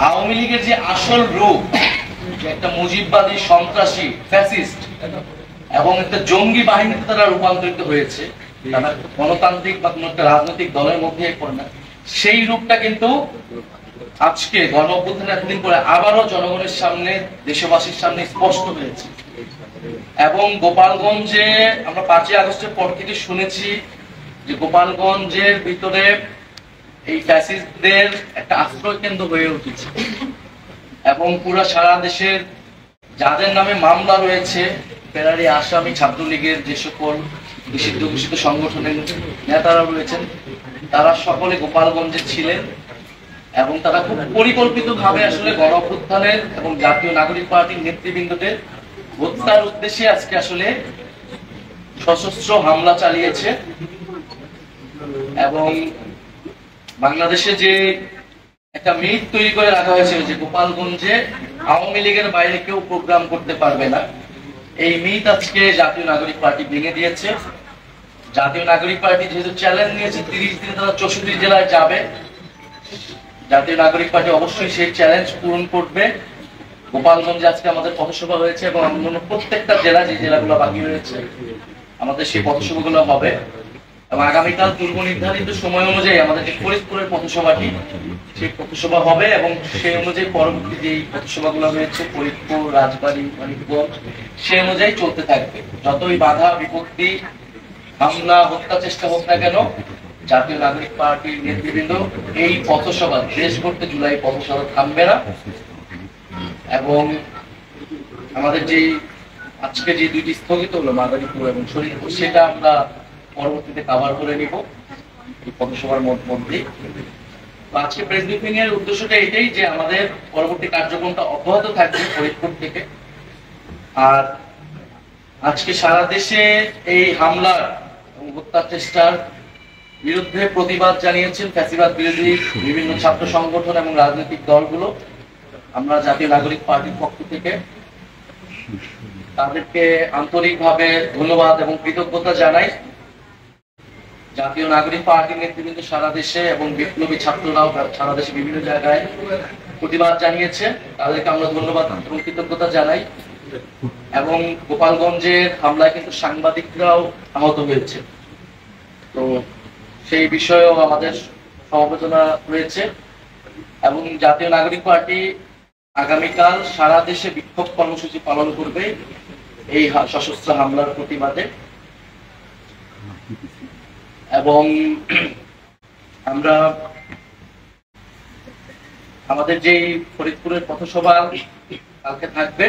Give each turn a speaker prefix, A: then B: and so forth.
A: আওয়ামী লীগের যে আসল রূপ, যে একটা মুজিববাদী সন্ত্রাসী ফ্যাসিস্ট এবং একটা জঙ্গি বাহিনীতে তারা রূপান্তরিত হয়েছে, তারা গণতান্ত্রিক বা কোন একটা রাজনৈতিক দলের মধ্যে পড়ে না, সেই রূপটা কিন্তু আজকে গণ অভ্যুত্থানের এতদিন পরে আবারও জনগণের সামনে, দেশবাসীর সামনে স্পষ্ট হয়েছে। এবং গোপালগঞ্জে আমরা 5ই আগস্টের পর থেকে শুনেছি যে গোপালগঞ্জের ভিতরে এই ফ্যাসিস্টদের একটা আশ্রয় কেন্দ্র হয়ে উঠেছে এবং পুরা সারা দেশের যাদের নামে মামলা রয়েছে, ফেরারি আসামি ছাত্রলীগের যে সকল নিষিদ্ধ ঘোষিত সংগঠনের নেতারা রয়েছেন, তারা সকলে গোপালগঞ্জে ছিলেন এবং তারা খুব পরিকল্পিতভাবে আসলে গণ অভ্যুত্থানের এবং জাতীয় নাগরিক পার্টির নেতৃবৃন্দদের হত্যার উদ্দেশ্যে আজকে আসলে সশস্ত্র হামলা চালিয়েছে। এবং বাংলাদেশে যে একটা মিথ তৈরি করে রাখা হয়েছিল যে গোপালগঞ্জে আওয়ামী লীগের বাইরে কেউ প্রোগ্রাম করতে পারবে না, এই মিথ আজকে জাতীয় নাগরিক পার্টি ভেঙে দিয়েছে। জাতীয় নাগরিক পার্টি যেহেতু চ্যালেঞ্জ নিয়েছে 30 দিনে তারা 64 জেলায় যাবে, জাতীয় নাগরিক পার্টি অবশ্যই সেই চ্যালেঞ্জ পূরণ করবে। গোপালগঞ্জে আজকে আমাদের পথসভা হয়েছে এবং অন্যান্য প্রত্যেকটা জেলা, যে জেলাগুলো বাকি রয়েছে, আমাদের সেই পথসভাগুলো হবে এবং আগামীকাল পূর্ব নির্ধারিত সময় অনুযায়ী আমাদের যে ফরিদপুরের পথসভাটি, সেই পথসভা হবে এবং সেই অনুযায়ী পরবর্তী যে পথসভাগুলো রয়েছে ফরিদপুর, রাজবাড়ী, মানিকগঞ্জ, সেই অনুযায়ী চলতে থাকবে। যতই বাধা বিপত্তি, হামলা, হত্যা চেষ্টা হোক না কেন, জাতীয় নাগরিক পার্টির নেতৃবৃন্দ এই পথসভা, দেশ করতে জুলাই পথসভা থামবে না। এবং আমাদের যে আজকে যে দুইটি স্থগিত হলো মাদারীপুর এবং শরীরপুর, সেটা আমরা পরবর্তীতে কভার করে নিব এই পথসভার মধ্যে। আজকে প্রেস ব্রিফিং এর উদ্দেশ্যটা এটাই যে আমাদের পরবর্তী কার্যক্রমটা অব্যাহত থাকবে ফরিদপুর থেকে। আর আজকে সারা দেশে এই হামলা এবং হত্যা চেষ্টার বিরুদ্ধে প্রতিবাদ জানিয়েছেন ফ্যাসিবাদ বিরোধী বিভিন্ন ছাত্র সংগঠন এবং রাজনৈতিক দলগুলো। আমরা জাতীয় নাগরিক পার্টির পক্ষ থেকে তাদেরকে আন্তরিকভাবে ধন্যবাদ এবং কৃতজ্ঞতা জানাই। জাতীয় নাগরিক পার্টির নেতৃবৃন্দ সারা দেশে এবং বিপ্লবী ছাত্ররাও সারা দেশে বিভিন্ন জায়গায় প্রতিবাদ জানিয়েছে, তাদেরকে আমরা ধন্যবাদ এবং কৃতজ্ঞতা জানাই। এবং গোপালগঞ্জের হামলায় কিন্তু সাংবাদিকরাও আহত হয়েছে, তো সেই বিষয়েও আমাদের সমবেদনা রয়েছে। এবং জাতীয় নাগরিক পার্টি আগামীকাল সারা দেশে বিক্ষোভ কর্মসূচি পালন করবে এই সশস্ত্র হামলার প্রতিবাদে। এবং আমরা আমাদের যে ফরিদপুরের পথসভা কালকে থাকবে,